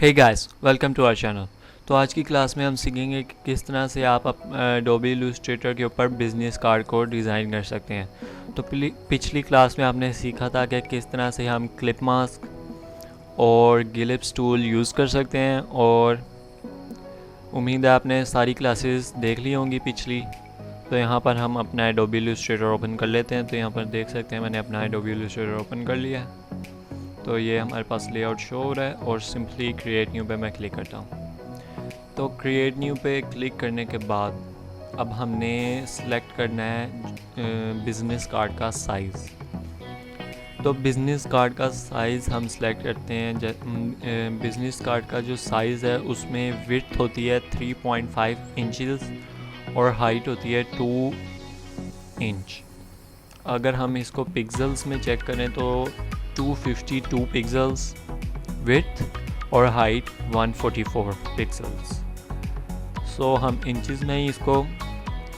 Hey guys, welcome to our channel. तो आज की क्लास में हम सीखेंगे कि किस तरह से आप एडोबी इलस्ट्रेटर के ऊपर बिजनेस कार्ड को डिज़ाइन कर सकते हैं। तो पिछली क्लास में आपने सीखा था कि किस तरह से हम क्लिप मास्क और गिलिप्स टूल यूज़ कर सकते हैं, और उम्मीद है आपने सारी क्लासेस देख ली होंगी पिछली। तो यहाँ पर हम अपना एडोबी इलस्ट्रेटर ओपन कर लेते हैं। तो यहाँ पर देख सकते हैं मैंने अपना एडोबी इलस्ट्रेटर ओपन कर लिया है। तो ये हमारे पास लेआउट शो हो रहा है और सिंपली क्रिएट न्यू पे मैं क्लिक करता हूँ। तो क्रिएट न्यू पे क्लिक करने के बाद अब हमने सेलेक्ट करना है बिज़नेस कार्ड का साइज़। तो बिज़नेस कार्ड का साइज़ हम सेलेक्ट करते हैं। बिज़नेस कार्ड का जो साइज़ है उसमें विड्थ होती है 3.5 इंचज़ और हाइट होती है 2 इंच। अगर हम इसको पिक्सल्स में चेक करें तो 252 पिक्सल्स विड्थ और हाइट 144 पिक्सल्स। सो हम इंचेस में ही इसको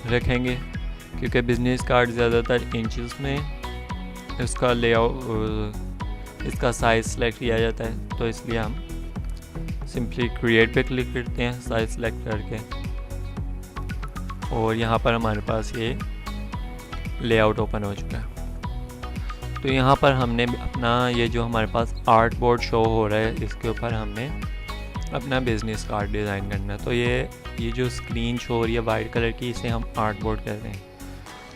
रखेंगे क्योंकि बिज़नेस कार्ड ज़्यादातर इंचेस में इसका लेआउट इसका साइज़ सेलेक्ट किया जाता है। तो इसलिए हम सिंपली क्रिएट पे क्लिक करते हैं साइज़ सेलेक्ट करके, और यहाँ पर हमारे पास ये लेआउट ओपन हो चुका है। तो यहाँ पर हमने अपना ये जो हमारे पास आर्ट बोर्ड शो हो रहा है इसके ऊपर हमने अपना बिज़नेस कार्ड डिज़ाइन करना है। तो ये जो स्क्रीन शो हो रही है वाइट कलर की, इसे हम आर्ट बोर्ड कहते हैं।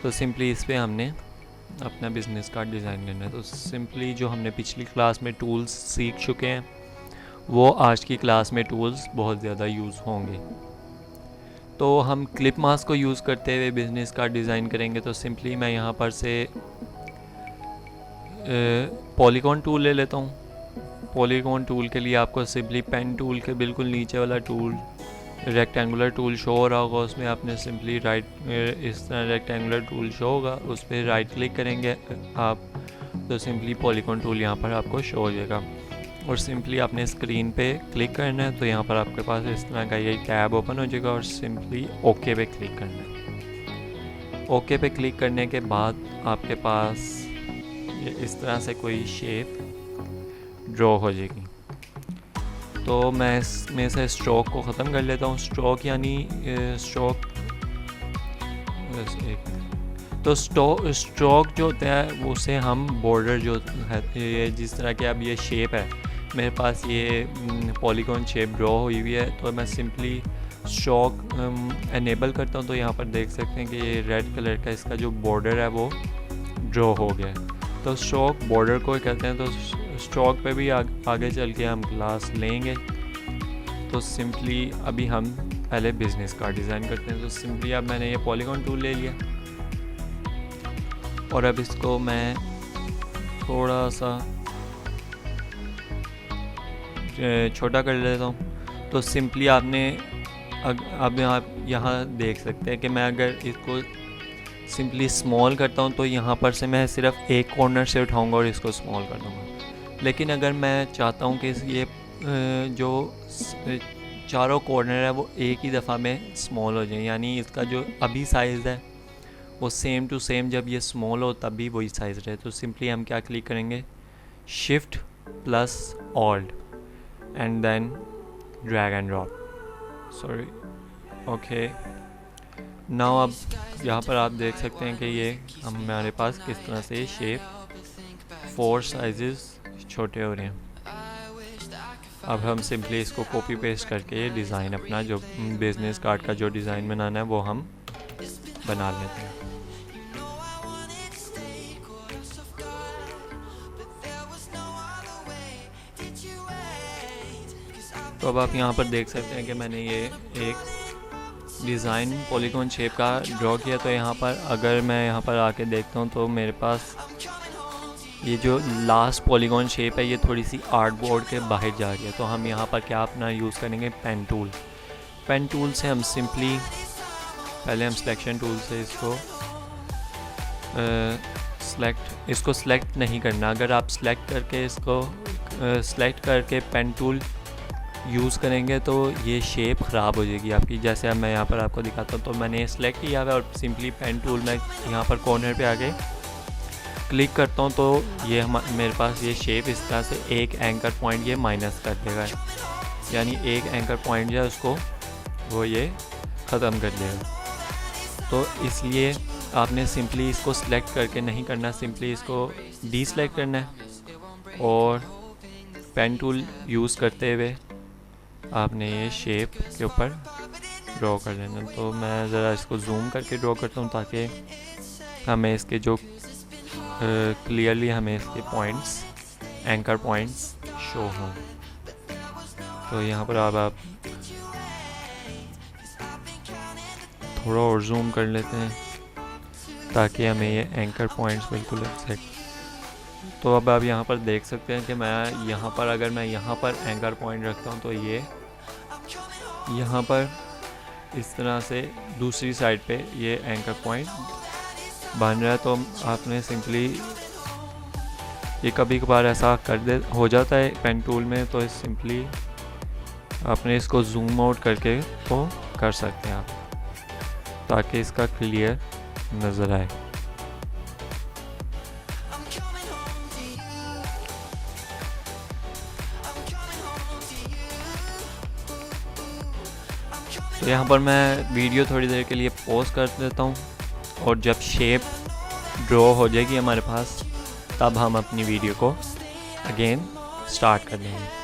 तो सिंपली इस पर हमने अपना बिज़नेस कार्ड डिज़ाइन करना है। तो सिंपली जो हमने पिछली क्लास में टूल्स सीख चुके हैं वो आज की क्लास में टूल्स बहुत ज़्यादा यूज़ होंगे। तो हम क्लिप मास्क को यूज़ करते हुए बिज़नेस कार्ड डिज़ाइन करेंगे। तो सिंपली मैं यहाँ पर से पॉलीगॉन टूल ले लेता हूँ। पॉलीगॉन टूल के लिए आपको सिंपली पेन टूल के बिल्कुल नीचे वाला टूल रेक्टेंगुलर टूल शो हो रहा होगा, उसमें आपने सिंपली राइट इस तरह रेक्टेंगुलर टूल शो होगा, उस पर राइट क्लिक करेंगे आप। तो सिंपली पॉलीगॉन टूल यहाँ पर आपको शो हो जाएगा और सिंपली आपने स्क्रीन पे क्लिक करना है। तो यहाँ पर आपके पास इस तरह का ये टैब ओपन हो जाएगा और सिंपली ओके पे क्लिक करना है। ओके पे क्लिक करने के बाद आपके पास ये इस तरह से कोई शेप ड्रॉ हो जाएगी। तो मैं इसमें से स्ट्रोक को ख़त्म कर लेता हूँ। स्ट्रोक यानी स्ट्रोक तो स्ट्रोक जो होता है उसे हम बॉर्डर जो है, ये जिस तरह की अब ये शेप है मेरे पास, ये पॉलीगॉन शेप ड्रॉ हुई हुई है। तो मैं सिंपली स्ट्रोक एनेबल करता हूँ। तो यहाँ पर देख सकते हैं कि ये रेड कलर का इसका जो बॉर्डर है वो ड्रॉ हो गया है। तो स्ट्रोक बॉर्डर को कहते हैं। तो स्ट्रोक पे भी आगे चल के हम क्लास लेंगे। तो सिंपली अभी हम पहले बिज़नेस कार्ड डिज़ाइन करते हैं। तो सिंपली अब मैंने ये पॉलीगॉन टूल ले लिया और अब इसको मैं थोड़ा सा छोटा कर लेता हूँ। तो सिंपली आपने अब आप यहाँ देख सकते हैं कि मैं अगर इसको सिंपली स्मॉल करता हूँ तो यहाँ पर से मैं सिर्फ एक कॉर्नर से उठाऊँगा और इसको स्मॉल कर दूँगा। लेकिन अगर मैं चाहता हूँ कि ये जो चारों कॉर्नर है वो एक ही दफ़ा में स्मॉल हो जाए, यानी इसका जो अभी साइज़ है वो सेम टू सेम जब ये स्मॉल हो तब भी वही साइज़ रहे। तो सिंपली हम क्या क्लिक करेंगे, shift plus alt and then drag and drop. Sorry, okay. Now अब यहाँ पर आप देख सकते हैं कि ये हमारे पास किस तरह से शेप 4 साइजेस छोटे हो रहे हैं। अब हम सिंपली इसको कॉपी पेस्ट करके डिज़ाइन अपना जो बिज़नेस कार्ड का जो डिज़ाइन बनाना है वो हम बना लेते हैं। तो अब आप यहाँ पर देख सकते हैं कि मैंने ये एक डिज़ाइन पॉलीगॉन शेप का ड्रॉ किया। तो यहाँ पर अगर मैं यहाँ पर आके देखता हूँ तो मेरे पास ये जो लास्ट पॉलीगॉन शेप है ये थोड़ी सी आर्ट बोर्ड के बाहर जा रही है। तो हम यहाँ पर क्या अपना यूज़ करेंगे, पेन टूल। पेन टूल से हम सिंपली पहले हम सिलेक्शन टूल से इसको सेलेक्ट नहीं करना। अगर आप सेलेक्ट करके इसको सेलेक्ट करके पेन टूल यूज़ करेंगे तो ये शेप ख़राब हो जाएगी आपकी। जैसे अब मैं यहाँ पर आपको दिखाता हूँ। तो मैंने सेलेक्ट किया हुआ और सिंपली पेन टूल में यहाँ पर कॉर्नर पे आके क्लिक करता हूँ तो ये मेरे पास ये शेप इस तरह से एक एंकर पॉइंट ये माइनस कर देगा। यानी एक एंकर पॉइंट जो है उसको वो ये ख़त्म कर देगा। तो इसलिए आपने सिंपली इसको सिलेक्ट करके नहीं करना, सिंपली इसको डी सेलेक्ट करना है और पेन टूल यूज़ करते हुए आपने ये शेप के ऊपर ड्रॉ कर लेना। तो मैं ज़रा इसको जूम करके ड्रॉ करता हूँ ताकि हमें इसके जो क्लियरली हमें इसके पॉइंट्स, एंकर पॉइंट्स शो हों। तो यहाँ पर अब आप थोड़ा और जूम कर लेते हैं ताकि हमें ये एंकर पॉइंट्स बिल्कुल एग्जैक्ट। तो अब आप यहाँ पर देख सकते हैं कि मैं यहाँ पर अगर मैं यहाँ पर एंकर पॉइंट रखता हूँ तो ये यहाँ पर इस तरह से दूसरी साइड पे ये एंकर पॉइंट बन रहा है। तो आपने सिंपली ये कभी कभार ऐसा हो जाता है पेन टूल में, तो सिंपली आपने इसको जूम आउट करके वो कर सकते हैं आप ताकि इसका क्लियर नज़र आए। तो यहाँ पर मैं वीडियो थोड़ी देर के लिए पॉज कर देता हूँ और जब शेप ड्रॉ हो जाएगी हमारे पास तब हम अपनी वीडियो को अगेन स्टार्ट कर लेंगे।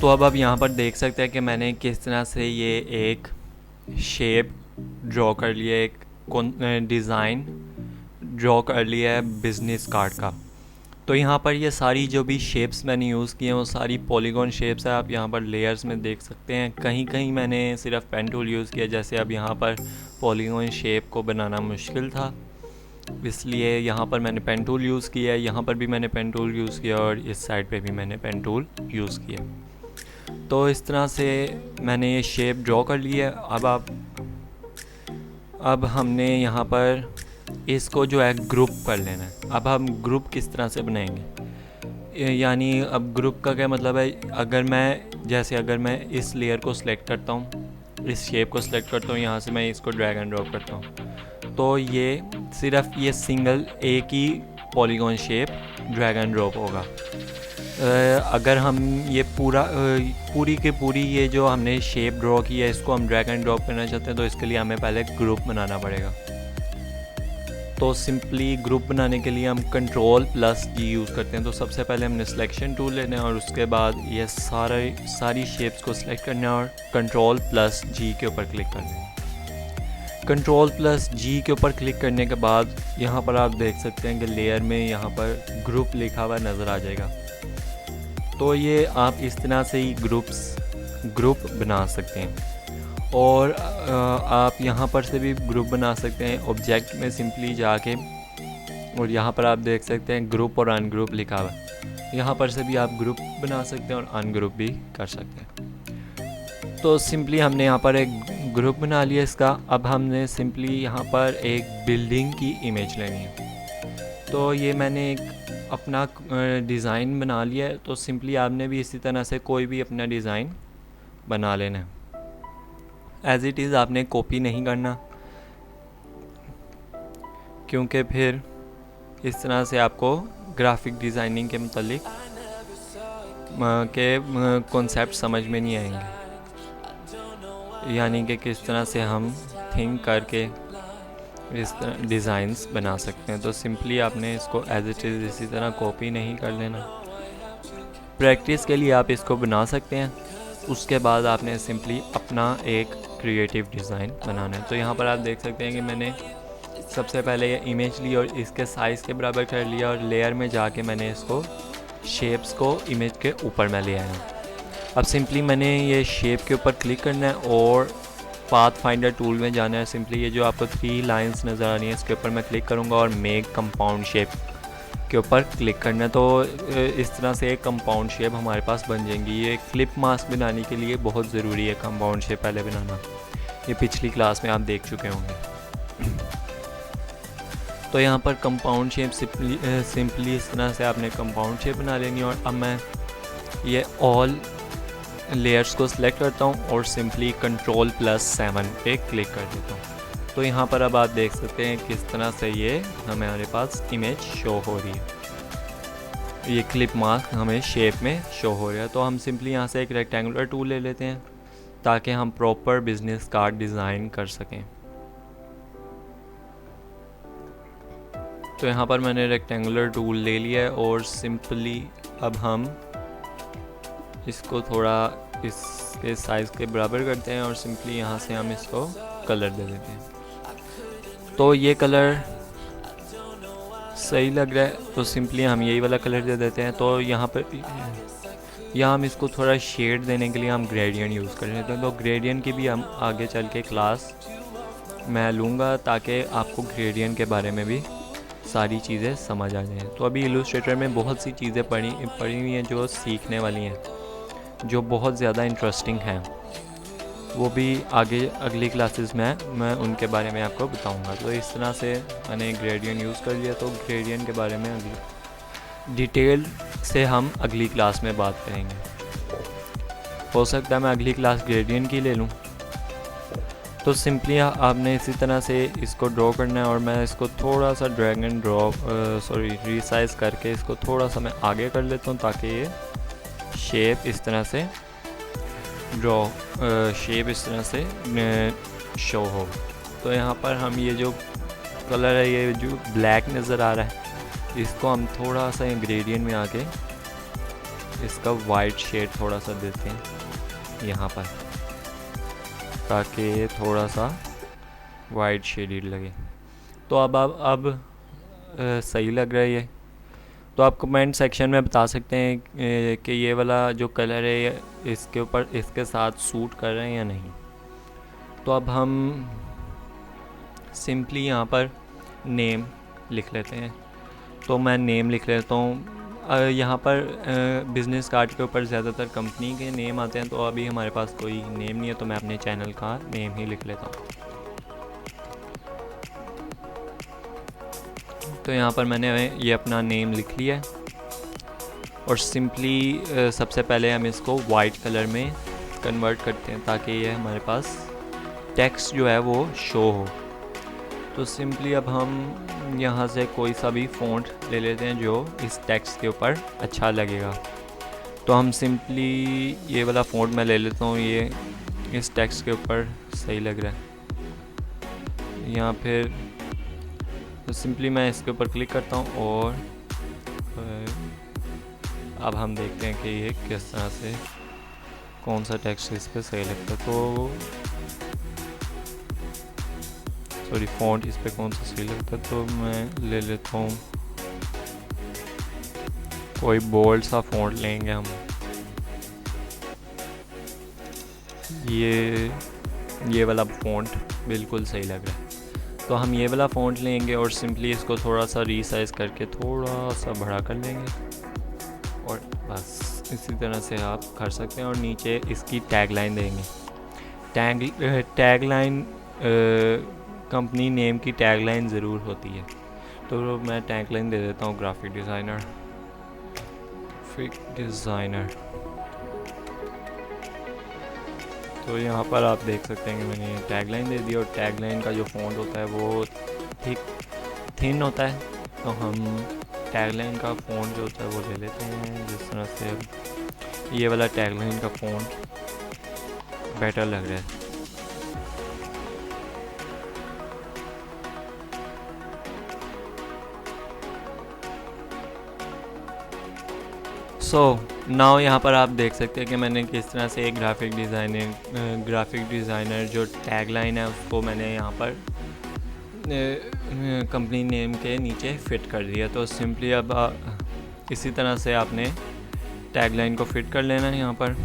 तो अब आप यहाँ पर देख सकते हैं कि मैंने किस तरह से ये एक शेप ड्रॉ कर लिया, एक डिज़ाइन ड्रॉ कर लिया है बिज़नेस कार्ड का। तो यहाँ पर ये सारी जो भी शेप्स मैंने यूज़ किए हैं वो सारी पॉलीगॉन शेप्स है। आप यहाँ पर लेयर्स में देख सकते हैं, कहीं कहीं मैंने सिर्फ पेन टूल यूज़ किया, जैसे अब यहाँ पर पॉलीगॉन शेप को बनाना मुश्किल था इसलिए यहाँ पर मैंने पेन टूल यूज़ किया, यहाँ पर भी मैंने पेन टूल यूज़ किया और इस साइड पे भी मैंने पेन टूल यूज़ किया। तो इस तरह से मैंने ये शेप ड्रॉ कर ली है। अब हमने यहाँ पर इसको जो है ग्रुप कर लेना है। अब हम ग्रुप किस तरह से बनाएंगे, यानी अब ग्रुप का क्या मतलब है, अगर मैं इस लेयर को सिलेक्ट करता हूँ, इस शेप को सिलेक्ट करता हूँ, यहाँ से मैं इसको ड्रैग एंड ड्रॉप करता हूँ, तो ये सिर्फ ये सिंगल एक ही polygon shape drag and drop होगा। अगर हम ये पूरी की पूरी ये जो हमने शेप ड्रॉ की है इसको हम ड्रैग एंड ड्रॉप करना चाहते हैं, तो इसके लिए हमें पहले ग्रुप बनाना पड़ेगा। तो सिंपली ग्रुप बनाने के लिए हम Ctrl+G यूज़ करते हैं। तो सबसे पहले हमने सिलेक्शन टूल लेना है और उसके बाद ये सारी शेप्स को सिलेक्ट करना है और Ctrl+G के ऊपर क्लिक करना है। Ctrl+G के ऊपर क्लिक करने के बाद यहाँ पर आप देख सकते हैं कि लेयर में यहाँ पर ग्रुप लिखा हुआ नज़र आ जाएगा। तो ये आप इस तरह से ही ग्रुप बना सकते हैं। और आप यहाँ पर से भी ग्रुप बना सकते हैं ऑब्जेक्ट में सिंपली जाके, और यहाँ पर आप देख सकते हैं ग्रुप और अनग्रुप लिखा हुआ है। यहाँ पर से भी आप ग्रुप बना सकते हैं और अनग्रुप भी कर सकते हैं। तो सिंपली हमने यहाँ पर एक ग्रुप बना लिया इसका। अब हमने सिंपली यहाँ पर एक बिल्डिंग की इमेज लेनी है। तो ये मैंने एक अपना डिज़ाइन बना लिया है। तो सिंपली आपने भी इसी तरह से कोई भी अपना डिज़ाइन बना लेना है। एज़ इट इज़ आपने कॉपी नहीं करना, क्योंकि फिर इस तरह से आपको ग्राफिक डिज़ाइनिंग के मुतालिक के कॉन्सेप्ट समझ में नहीं आएंगे, यानी कि किस तरह से हम थिंक करके इस तरह डिज़ाइंस बना सकते हैं। तो सिंपली आपने इसको एज़ इट इज़ इसी तरह कॉपी नहीं कर लेना। प्रैक्टिस के लिए आप इसको बना सकते हैं, उसके बाद आपने सिंपली अपना एक क्रिएटिव डिज़ाइन बनाना है। तो यहाँ पर आप देख सकते हैं कि मैंने सबसे पहले ये इमेज ली और इसके साइज़ के बराबर कर लिया और लेयर में जाके मैंने इसको शेप्स को इमेज के ऊपर मैं ले आया। अब सिंपली मैंने ये शेप के ऊपर क्लिक करना है और पाथ फाइंडर टूल में जाना है। सिंपली ये जो आपको 3 लाइंस नज़र आ रही हैं इसके ऊपर मैं क्लिक करूँगा और मेक कंपाउंड शेप के ऊपर क्लिक करना है। तो इस तरह से एक कंपाउंड शेप हमारे पास बन जाएंगी। ये क्लिप मास्क बनाने के लिए बहुत ज़रूरी है कंपाउंड शेप पहले बनाना, ये पिछली क्लास में आप देख चुके होंगे। तो यहाँ पर कंपाउंड शेप सिंपली इस तरह से आपने कंपाउंड शेप बना लेनी। और अब मैं ये ऑल लेयर्स को सिलेक्ट करता हूँ और सिंपली Ctrl+7 पे क्लिक कर देता हूँ। तो यहाँ पर अब आप देख सकते हैं किस तरह से ये हमारे पास इमेज शो हो रही है। ये क्लिप मास्क हमें शेप में शो हो रहा है। तो हम सिंपली यहाँ से एक रेक्टेंगुलर टूल ले लेते हैं ताकि हम प्रॉपर बिजनेस कार्ड डिज़ाइन कर सकें। तो यहाँ पर मैंने रेक्टेंगुलर टूल ले लिया है और सिंपली अब हम इसको थोड़ा इसके साइज़ के बराबर करते हैं और सिंपली यहाँ से हम इसको कलर दे देते हैं। तो ये कलर सही लग रहा है तो सिंपली हम यही वाला कलर दे देते हैं। तो यहाँ हम इसको थोड़ा शेड देने के लिए हम ग्रेडियंट यूज़ कर लेते हैं। तो ग्रेडियंट की भी हम आगे चल के क्लास मैं लूँगा ताकि आपको ग्रेडियंट के बारे में भी सारी चीज़ें समझ आ जाएं। तो अभी इलस्ट्रेटर में बहुत सी चीज़ें पढ़ी हुई हैं जो सीखने वाली हैं, जो बहुत ज़्यादा इंटरेस्टिंग हैं। वो भी आगे अगली क्लासेस में मैं उनके बारे में आपको बताऊंगा। तो इस तरह से मैंने ग्रेडियंट यूज़ कर लिया। तो ग्रेडियंट के बारे में अगली डिटेल से हम अगली क्लास में बात करेंगे। हो सकता है मैं अगली क्लास ग्रेडियंट की ले लूँ। तो सिंपली आपने इसी तरह से इसको ड्रॉ करना है और मैं इसको थोड़ा सा ड्रैग एंड ड्रॉप रीसाइज करके इसको थोड़ा सा मैं आगे कर लेता हूँ ताकि ये शेप इस तरह से शो हो। तो यहाँ पर हम ये जो कलर है ये जो ब्लैक नज़र आ रहा है इसको हम थोड़ा सा ग्रेडियंट में आके इसका वाइट शेड थोड़ा सा देते हैं यहाँ पर ताकि थोड़ा सा वाइट शेडेड लगे। तो अब सही लग रहा है ये। तो आप कमेंट सेक्शन में बता सकते हैं कि ये वाला जो कलर है इसके ऊपर इसके साथ सूट कर रहे हैं या नहीं। तो अब हम सिंपली यहाँ पर नेम लिख लेते हैं। तो मैं नेम लिख लेता हूँ। यहाँ पर बिज़नेस कार्ड के ऊपर ज़्यादातर कंपनी के नेम आते हैं, तो अभी हमारे पास कोई नेम नहीं है तो मैं अपने चैनल का नेम ही लिख लेता हूँ। तो यहाँ पर मैंने ये अपना नेम लिख लिया है और सिंपली सबसे पहले हम इसको वाइट कलर में कन्वर्ट करते हैं ताकि ये हमारे पास टेक्स्ट जो है वो शो हो। तो सिंपली अब हम यहाँ से कोई सा भी फ़ॉन्ट ले लेते हैं जो इस टेक्स्ट के ऊपर अच्छा लगेगा। तो हम सिंपली ये वाला फ़ॉन्ट मैं ले लेता हूँ, ये इस टेक्स्ट के ऊपर सही लग रहा है। यहाँ फिर तो सिंपली मैं इसके ऊपर क्लिक करता हूँ और अब हम देखते हैं कि ये किस तरह से कौन सा टेक्स्ट इस पर सही लगता है। तो सॉरी फ़ॉन्ट इस पर कौन सा सही लगता है, तो मैं ले लेता हूँ कोई बोल्ड सा फ़ॉन्ट लेंगे हम। ये वाला फ़ॉन्ट बिल्कुल सही लग रहा है, तो हम ये वाला फ़ॉन्ट लेंगे और सिंपली इसको थोड़ा सा रीसाइज़ करके थोड़ा सा बड़ा कर लेंगे और बस इसी तरह से आप कर सकते हैं। और नीचे इसकी टैग लाइन देंगे। टैग लाइन कंपनी नेम की टैग लाइन ज़रूर होती है, तो मैं टैग लाइन दे देता हूँ ग्राफिक डिज़ाइनर। तो यहाँ पर आप देख सकते हैं कि मैंने टैग लाइन दे दी और टैग लाइन का जो फ़ॉन्ट होता है वो ठीक थिन होता है, तो हम टैग लाइन का फ़ॉन्ट जो होता है वो ले लेते हैं। जिस तरह से ये वाला टैग लाइन का फ़ॉन्ट बेटर लग रहा है। सो नाउ यहाँ पर आप देख सकते हैं कि मैंने किस तरह से एक ग्राफिक डिज़ाइनर जो टैग लाइन है उसको मैंने यहाँ पर कंपनी नेम के नीचे फिट कर दिया। तो सिंपली अब इसी तरह से आपने टैग लाइन को फिट कर लेना है यहाँ पर।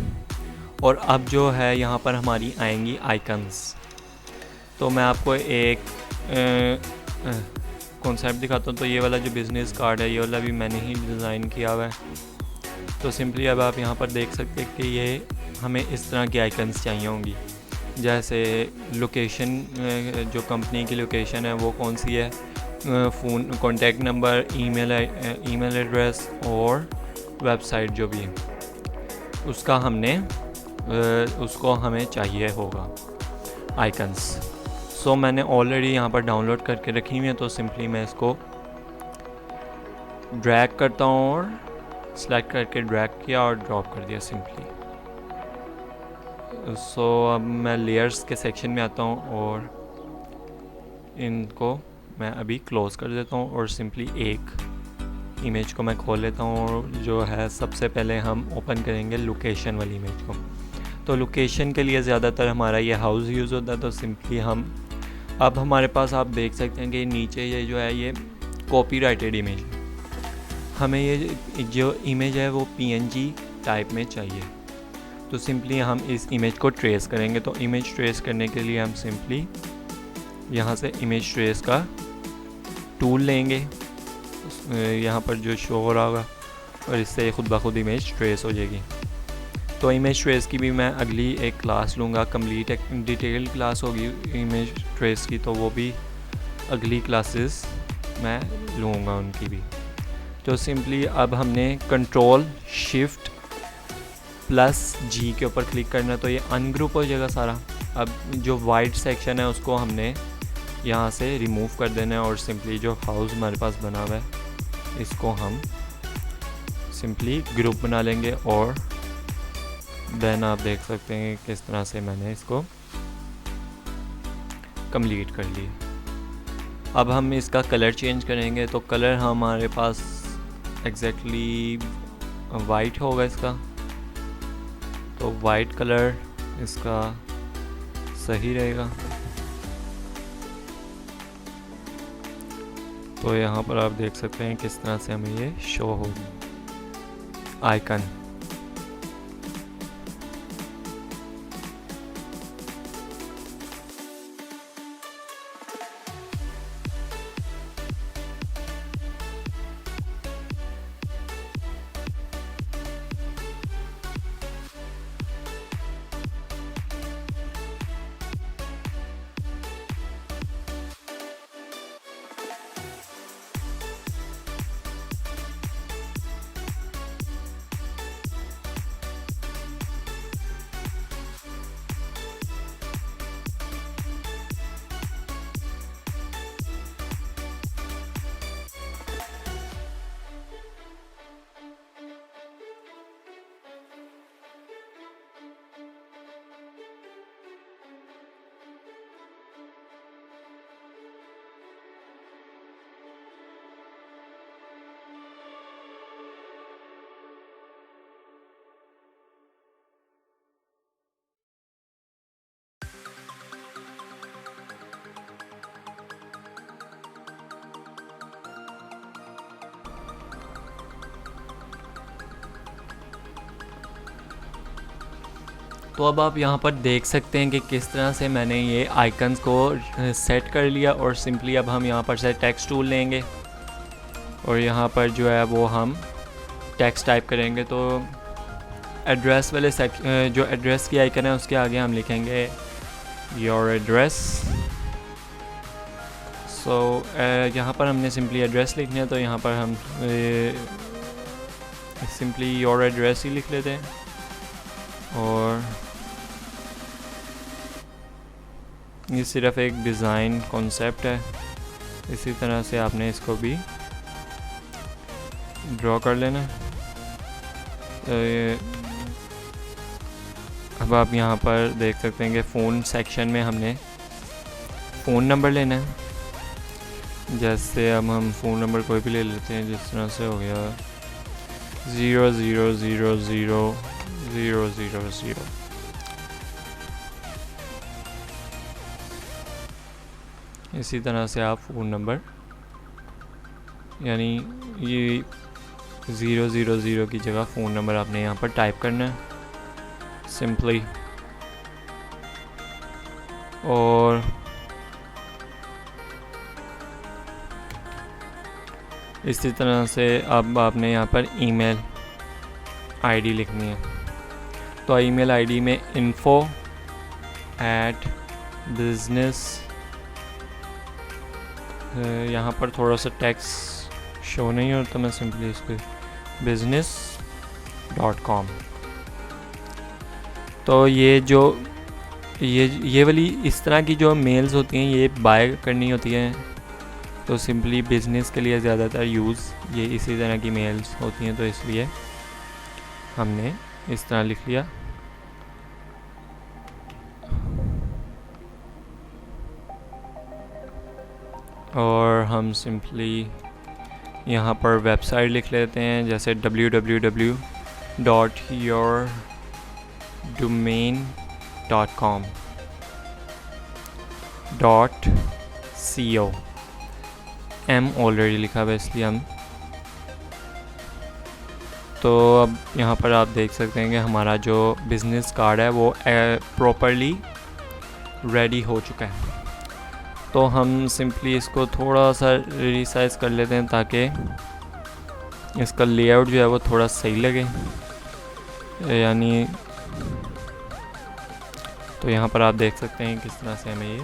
और अब जो है यहाँ पर हमारी आएंगी आइकन्स। तो मैं आपको एक कॉन्सेप्ट दिखाता हूँ। तो ये वाला जो बिज़नेस कार्ड है ये वाला भी मैंने ही डिज़ाइन किया हुआ है। तो सिंपली अब आप यहाँ पर देख सकते हैं कि ये हमें इस तरह की आइकन्स चाहिए होंगी, जैसे लोकेशन, जो कंपनी की लोकेशन है वो कौन सी है, phone contact number, email address और वेबसाइट जो भी है उसको हमें चाहिए होगा आइकन्स। सो मैंने ऑलरेडी यहाँ पर डाउनलोड करके रखी हुई है। तो सिंपली मैं इसको ड्रैग करता हूँ और सेलेक्ट करके ड्रैग किया और ड्रॉप कर दिया सिंपली। सो अब मैं लेयर्स के सेक्शन में आता हूँ और इनको मैं अभी क्लोज़ कर देता हूँ और सिंपली एक इमेज को मैं खोल लेता हूँ। और जो है सबसे पहले हम ओपन करेंगे लोकेशन वाली इमेज को। तो लोकेशन के लिए ज़्यादातर हमारा ये हाउस यूज़ होता है। तो सिंपली हम अब हमारे पास आप देख सकते हैं कि नीचे ये जो है ये कॉपीराइटेड इमेज, हमें ये जो इमेज है वो PNG टाइप में चाहिए। तो सिंपली हम इस इमेज को ट्रेस करेंगे। तो इमेज ट्रेस करने के लिए हम सिंपली यहाँ से इमेज ट्रेस का टूल लेंगे, यहाँ पर जो शो हो रहा होगा, और इससे खुद ब खुद इमेज ट्रेस हो जाएगी। तो इमेज ट्रेस की भी मैं अगली एक क्लास लूँगा, कंप्लीट एक डिटेल क्लास होगी इमेज ट्रेस की, तो वो भी अगली क्लासेस मैं लूँगा उनकी भी। तो सिंपली अब हमने Ctrl+Shift+G के ऊपर क्लिक करना, तो ये अनग्रुप हो जाएगा सारा। अब जो वाइट सेक्शन है उसको हमने यहाँ से रिमूव कर देना है और सिंपली जो हाउस हमारे पास बना हुआ है इसको हम सिंपली ग्रुप बना लेंगे। और देन आप देख सकते हैं किस तरह से मैंने इसको कंप्लीट कर लिया। अब हम इसका कलर चेंज करेंगे। तो कलर हमारे पास एग्जैक्टली वाइट होगा इसका, तो वाइट कलर इसका सही रहेगा। तो यहाँ पर आप देख सकते हैं किस तरह से हमें ये शो होगी आइकन। तो अब आप यहाँ पर देख सकते हैं कि किस तरह से मैंने ये आइकन्स को सेट कर लिया। और सिंपली अब हम यहाँ पर से टेक्स्ट टूल लेंगे और यहाँ पर जो है वो हम टेक्स्ट टाइप करेंगे। तो एड्रेस वाले जो एड्रेस की आइकन है उसके आगे हम लिखेंगे योर एड्रेस। सो यहाँ पर हमने सिंपली एड्रेस लिखना है, तो यहाँ पर हम सिंपली योर एड्रेस ही लिख लेते हैं। और ये सिर्फ एक डिज़ाइन कॉन्सेप्ट है, इसी तरह से आपने इसको भी ड्रॉ कर लेना। अब आप यहाँ पर देख सकते हैं कि फ़ोन सेक्शन में हमने फ़ोन नंबर लेना है। जैसे अब हम फ़ोन नंबर कोई भी ले लेते हैं, जिस तरह से हो गया 00000000। इसी तरह से आप फ़ोन नंबर, यानी ये 000 की जगह फ़ोन नंबर आपने यहाँ पर टाइप करना है सिंपली। और इसी तरह से अब आपने यहाँ पर ईमेल आईडी लिखनी है। तो ईमेल आईडी में info@business, यहाँ पर थोड़ा सा टेक्स्ट शो नहीं हो तो मैं सिंपली इसको business.com। तो ये वाली इस तरह की जो मेल्स होती हैं ये बाय करनी होती हैं, तो सिंपली बिज़नेस के लिए ज़्यादातर यूज़ ये इसी तरह की मेल्स होती हैं, तो इसलिए हमने इस तरह लिख लिया। और हम सिंपली यहाँ पर वेबसाइट लिख लेते हैं, जैसे www.yourdomain.com.co। M ऑलरेडी लिखा हुआ है इसलिए हम, तो अब यहाँ पर आप देख सकते हैं कि हमारा जो बिज़नेस कार्ड है वो प्रॉपरली रेडी हो चुका है। तो हम सिंपली इसको थोड़ा सा रिसाइज कर लेते हैं ताकि इसका लेआउट जो है वो थोड़ा सही लगे, यानी तो यहाँ पर आप देख सकते हैं किस तरह से हमें ये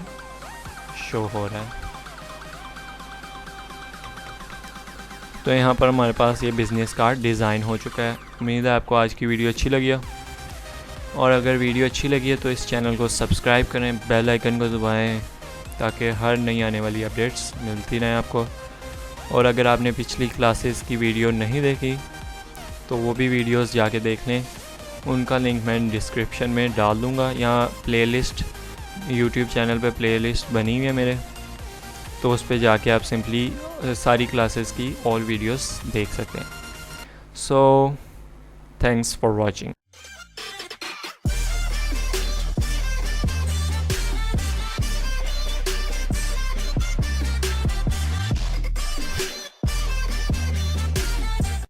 शो हो रहा है। तो यहाँ पर हमारे पास ये बिज़नेस कार्ड डिज़ाइन हो चुका है। उम्मीद है आपको आज की वीडियो अच्छी लगी हो, और अगर वीडियो अच्छी लगी है तो इस चैनल को सब्सक्राइब करें, बेल आइकन को दबाएं ताकि हर नई आने वाली अपडेट्स मिलती रहें आपको। और अगर आपने पिछली क्लासेस की वीडियो नहीं देखी तो वो भी वीडियोस जाके देख लें, उनका लिंक मैं डिस्क्रिप्शन में डाल दूँगा। यहाँ प्लेलिस्ट यूट्यूब चैनल पे प्लेलिस्ट बनी हुई है मेरे, तो उस पर जाके आप सिंपली सारी क्लासेस की ऑल वीडियोस देख सकते हैं। So thanks for watching.